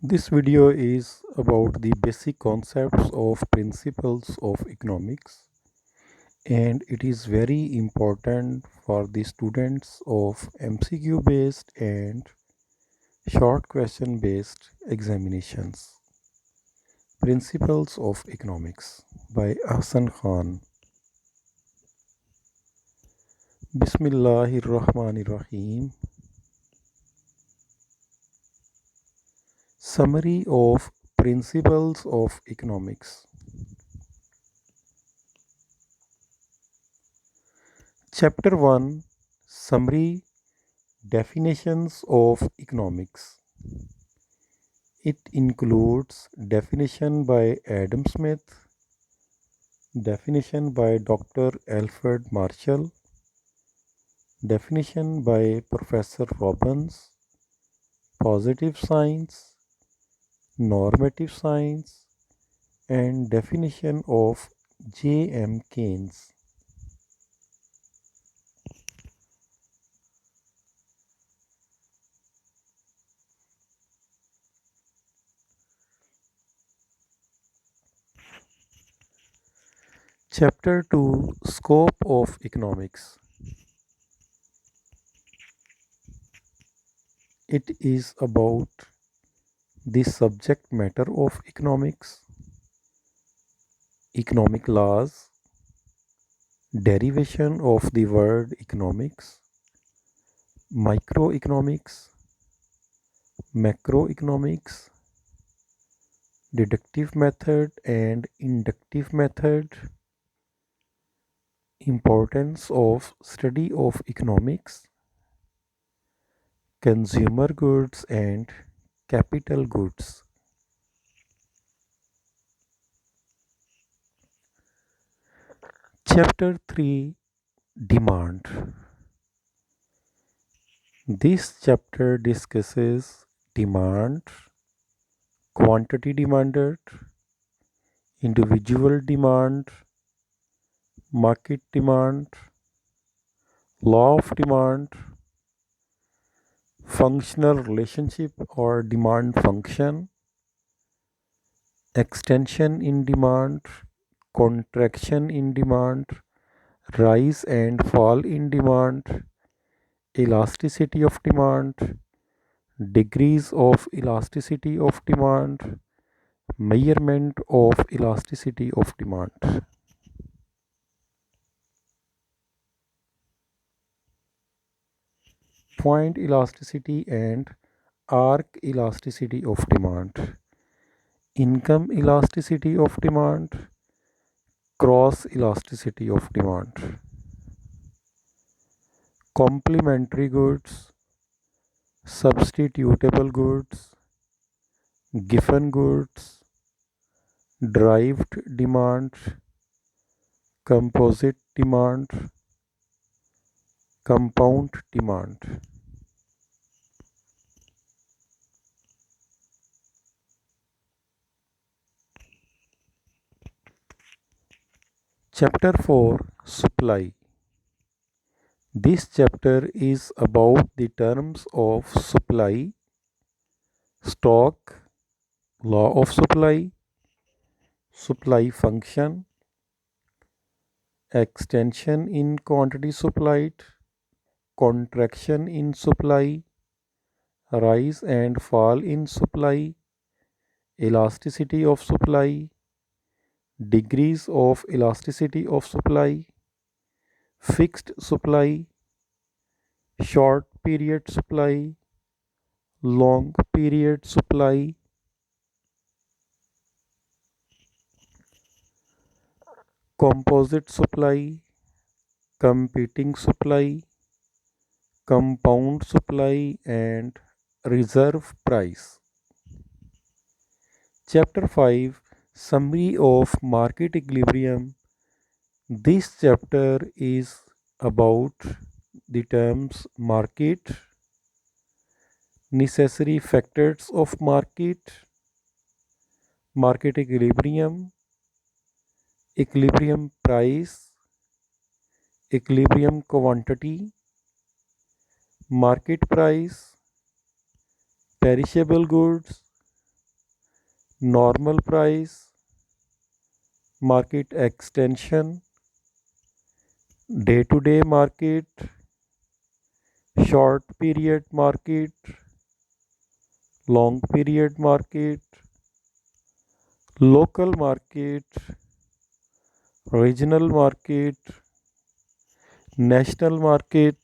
This video is about the basic concepts of principles of economics, and it is very important for the students of MCQ based and short question based examinations. Principles of Economics by Ahsan Khan. Bismillahirrahmanirrahim. Summary of Principles of Economics. Chapter 1, Summary, Definitions of Economics. It includes definition by Adam Smith, definition by Dr. Alfred Marshall, definition by Professor Robbins, positive science, normative science, and definition of J. M. Keynes. Chapter 2, Scope of Economics. It is about the subject matter of economics, economic laws, derivation of the word economics, microeconomics, macroeconomics, deductive method and inductive method, importance of study of economics, consumer goods and capital goods. Chapter 3, Demand. This chapter discusses demand, quantity demanded, individual demand, market demand, law of demand, functional relationship or demand function, extension in demand, contraction in demand, rise and fall in demand, elasticity of demand, degrees of elasticity of demand, measurement of elasticity of demand. Point elasticity and arc elasticity of demand, income elasticity of demand, cross elasticity of demand, complementary goods, substitutable goods, given goods, derived demand, composite demand, compound demand. Chapter 4, Supply. This chapter is about the terms of supply, stock, law of supply, supply function, extension in quantity supplied, contraction in supply, rise and fall in supply, elasticity of supply, degrees of elasticity of supply, fixed supply, short period supply, long period supply, composite supply, competing supply, compound supply, and reserve price. Chapter 5, Summary of Market Equilibrium. This chapter is about the terms market, necessary factors of market, market equilibrium, equilibrium price, equilibrium quantity, market price, perishable goods, normal price, market extension, day to day market, short period market, long period market, local market, regional market, national market,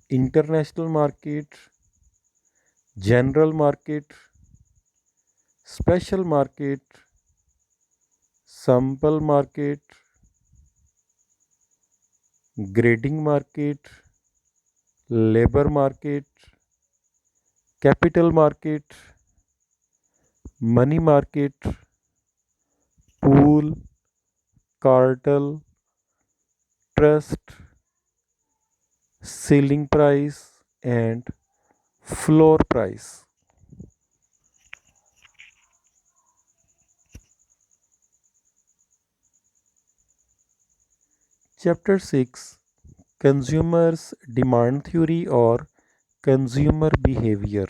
international market, general market, special market, sample market, grading market, labor market, capital market, money market, pool, cartel, trust, ceiling price, and floor price. Chapter 6, Consumers Demand Theory or Consumer Behavior.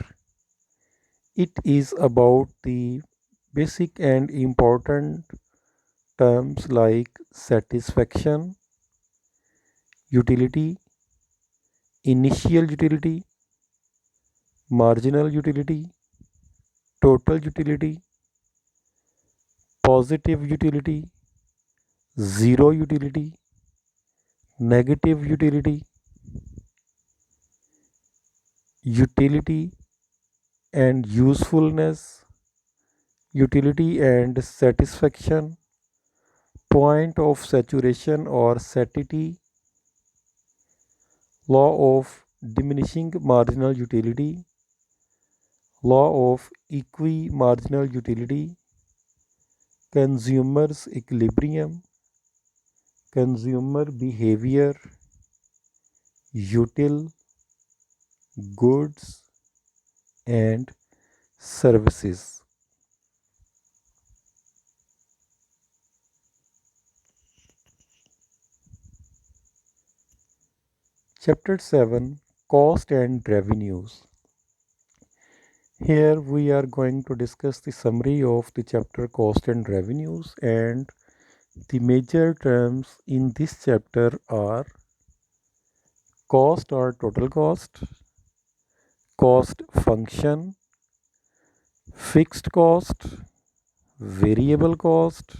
It is about the basic and important terms like satisfaction, utility, initial utility, marginal utility, total utility, positive utility, zero utility, negative utility, utility and usefulness, utility and satisfaction, point of saturation or satiety, law of diminishing marginal utility, law of equi-marginal utility, consumers equilibrium, consumer behavior, util, goods and services. Chapter 7, Cost and Revenues. Here we are going to discuss the summary of the chapter Cost and Revenues, and the major terms in this chapter are cost or total cost function, fixed cost, variable cost,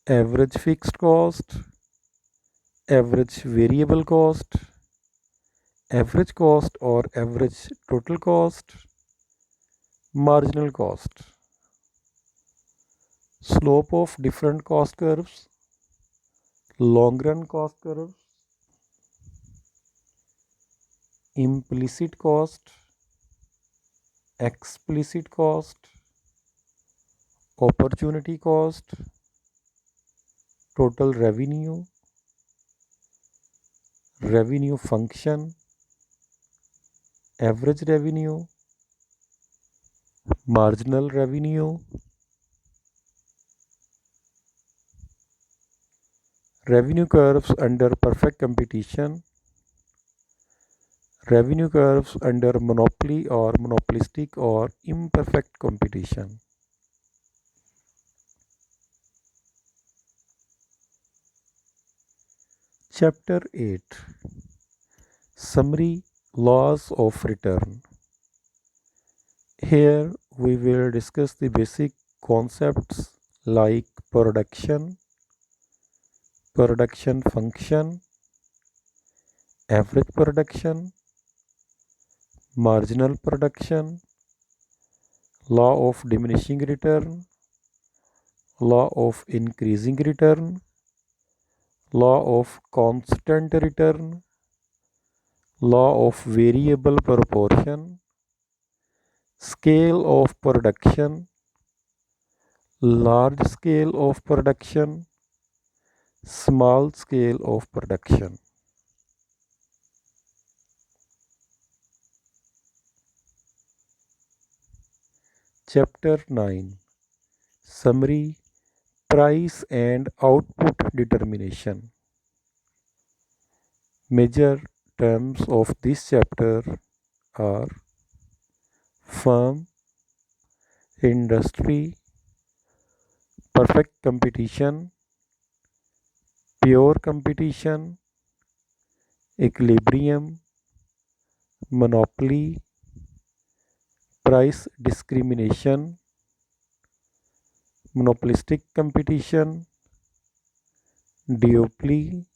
average fixed cost, average variable cost, average cost or average total cost, marginal cost, slope of different cost curves, long run cost curves, implicit cost, explicit cost, opportunity cost, total revenue, revenue function, average revenue, marginal revenue, revenue curves under perfect competition, revenue curves under monopoly or monopolistic or imperfect competition. Chapter 8, Summary, Laws of Return. Here we will discuss the basic concepts like production function, average production, marginal production, law of diminishing return, law of increasing return, law of constant return, law of variable proportion, scale of production, large scale of production, small scale of production. Chapter 9, Summary, Price and Output Determination. Major terms of this chapter are firm, industry, perfect competition, pure competition, equilibrium, monopoly, price discrimination, monopolistic competition, duopoly,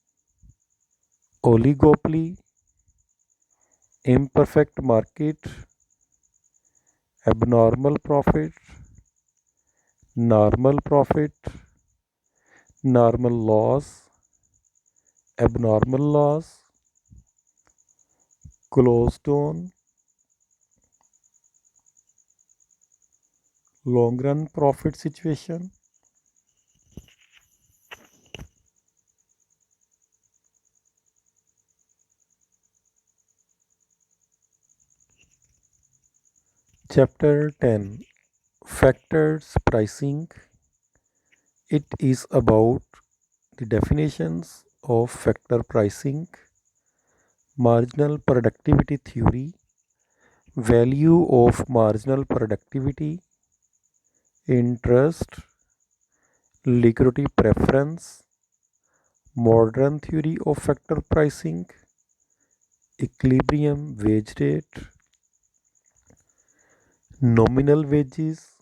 oligopoly, imperfect market, abnormal profit, normal profit, normal loss, abnormal loss, closed down, long run profit situation. Chapter 10, Factors Pricing. It is about the definitions of factor pricing, marginal productivity theory, value of marginal productivity, interest, liquidity preference, modern theory of factor pricing, equilibrium wage rate, nominal wages,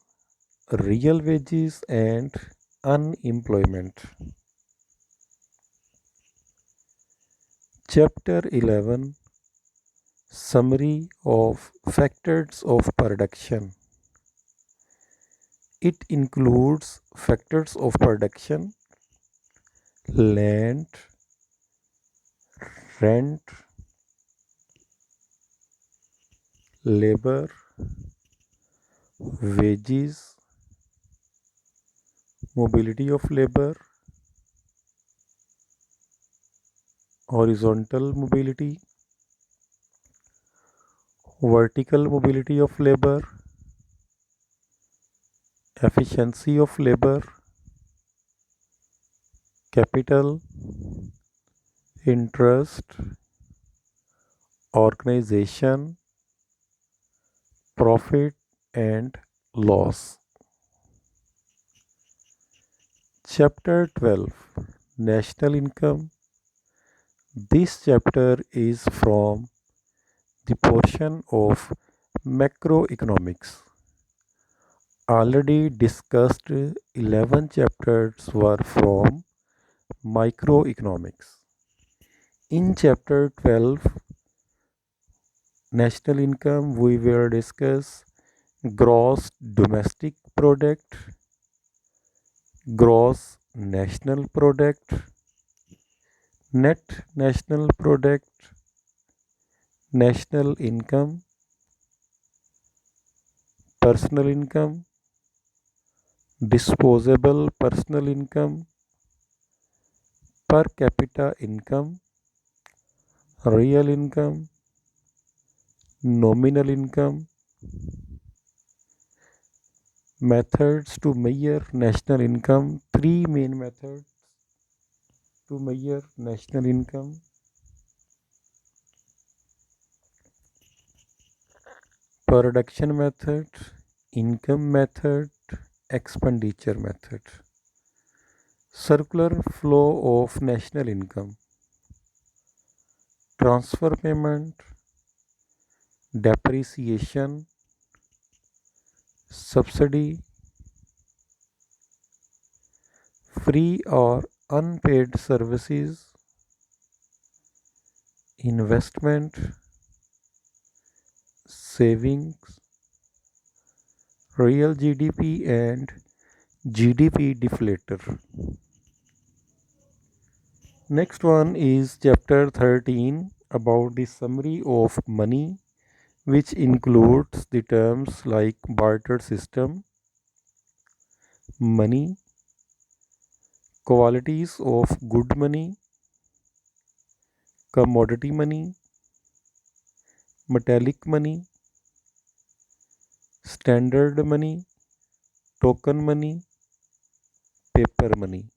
real wages, and unemployment. Chapter 11, Summary of Factors of Production. It includes factors of production, land, rent, labor, wages, mobility of labor, horizontal mobility, vertical mobility of labor, efficiency of labor, capital, interest, organization, profit, and loss. Chapter 12, National Income. This chapter is from the portion of macroeconomics. Already discussed 11 chapters were from microeconomics. In chapter 12, national income, we will discuss gross domestic product, gross national product, net national product, national income, personal income, disposable personal income, per capita income, real income, nominal income, methods to measure national income. Three main methods to measure national income: production method, income method, expenditure method. Circular flow of national income: transfer payment, depreciation, subsidy, free or unpaid services, investment, savings, real GDP, and GDP deflator. Next one is chapter 13 about the summary of money, which includes the terms like barter system, money, qualities of good money, commodity money, metallic money, standard money, token money, paper money,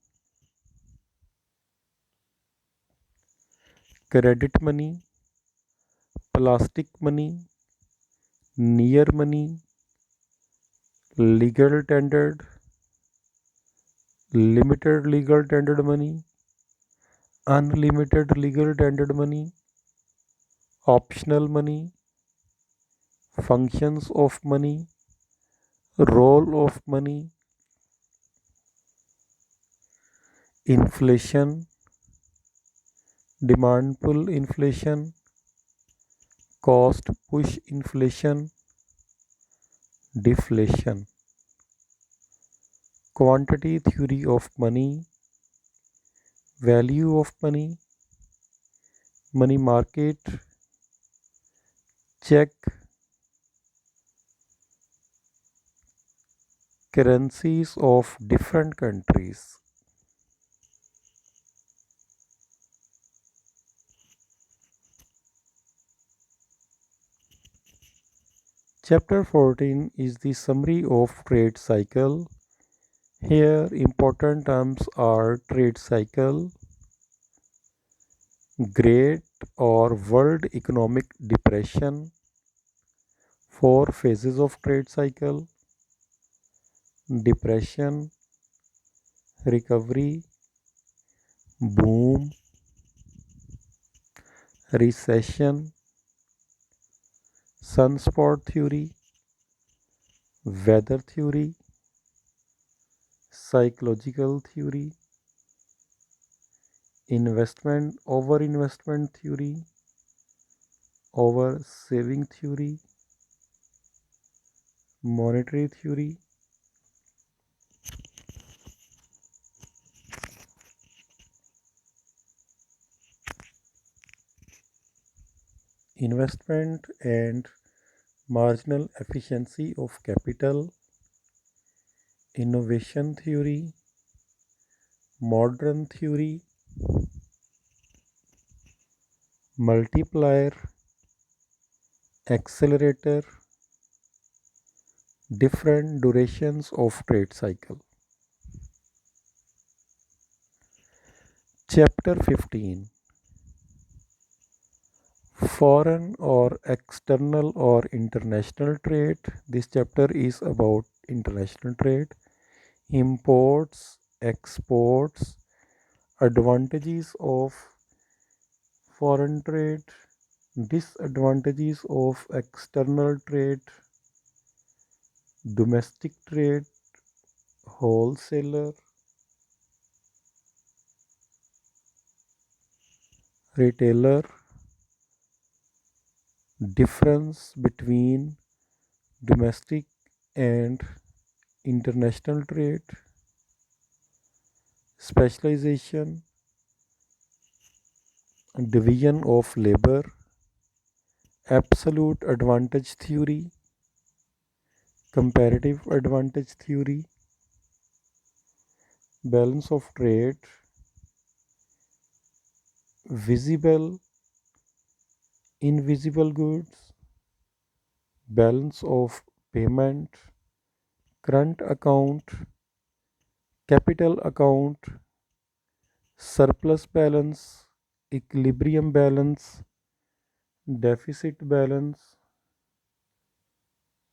credit money, plastic money, near money, legal tendered, limited legal tendered money, unlimited legal tendered money, optional money, functions of money, role of money, inflation, demand pull inflation, cost push inflation, deflation, quantity theory of money, value of money, money market, check, currencies of different countries. Chapter 14 is the summary of trade cycle. Here important terms are trade cycle, Great or World Economic Depression, four phases of trade cycle, depression, recovery, boom, recession, sunspot theory, weather theory, psychological theory, overinvestment theory, over saving theory, monetary theory, investment and marginal efficiency of capital, innovation theory, modern theory, multiplier, accelerator, different durations of trade cycle. Chapter 15, Foreign or external or international trade. This chapter is about international trade, imports, exports, advantages of foreign trade, disadvantages of external trade, domestic trade, wholesaler, retailer, difference between domestic and international trade, specialization, division of labor, absolute advantage theory, comparative advantage theory, balance of trade, visible, invisible goods, balance of payment, current account, capital account, surplus balance, equilibrium balance, deficit balance,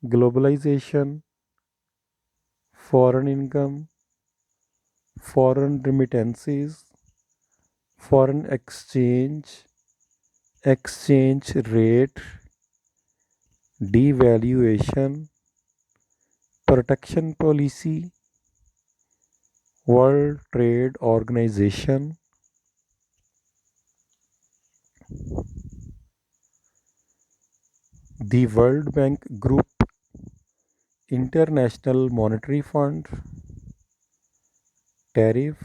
globalization, foreign income, foreign remittances, foreign exchange, exchange rate, devaluation, protection policy, World Trade Organization, the World Bank Group, International Monetary Fund, tariff,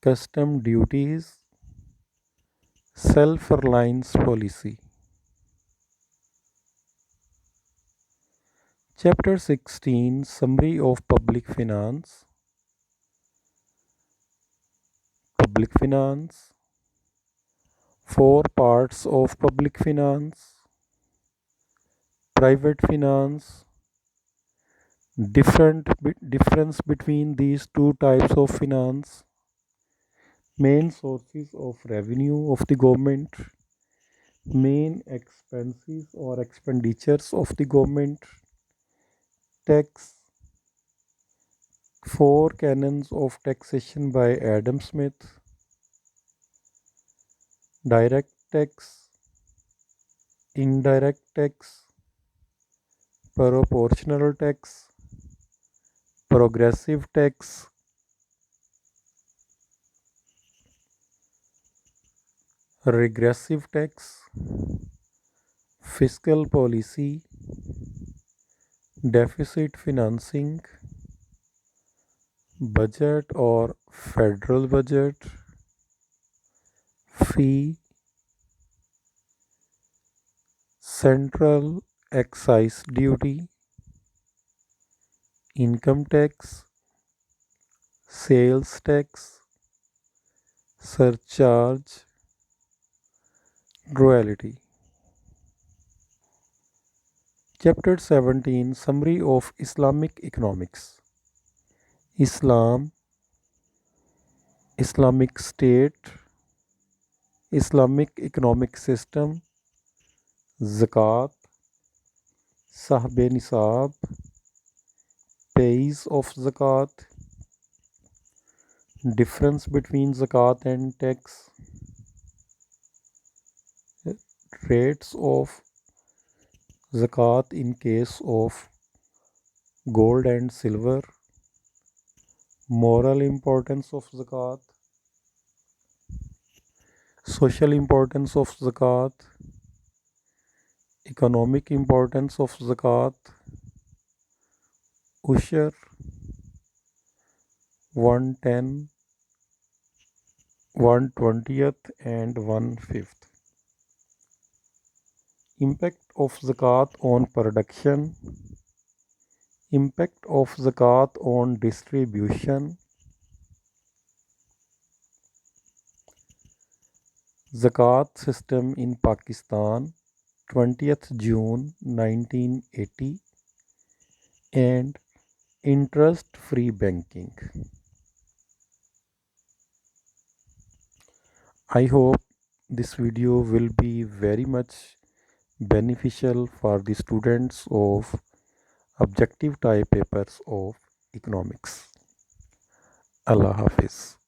custom duties, self-reliance policy. Chapter 16, Summary of Public Finance. Public finance, four parts of public finance, private finance, difference between these two types of finance, main sources of revenue of the government, Main expenses or expenditures of the government. Tax. Four canons of taxation by Adam Smith. Direct tax, indirect tax, proportional tax, progressive tax, regressive tax, fiscal policy, deficit financing, budget or federal budget, fee, central excise duty, income tax, sales tax, surcharge, royalty. Chapter 17, Summary of Islamic Economics. Islam, Islamic State, Islamic Economic System, Zakat, Sahbe Nisab, Pays of Zakat, difference between Zakat and tax, rates of Zakat in case of gold and silver, moral importance of Zakat, social importance of Zakat, economic importance of Zakat, Usher 110, 1/20th and 1/5. Impact of Zakat on production, impact of Zakat on distribution, Zakat system in Pakistan 20th June 1980 and interest free banking. I hope this video will be very much beneficial for the students of objective type papers of economics. Allah Hafiz.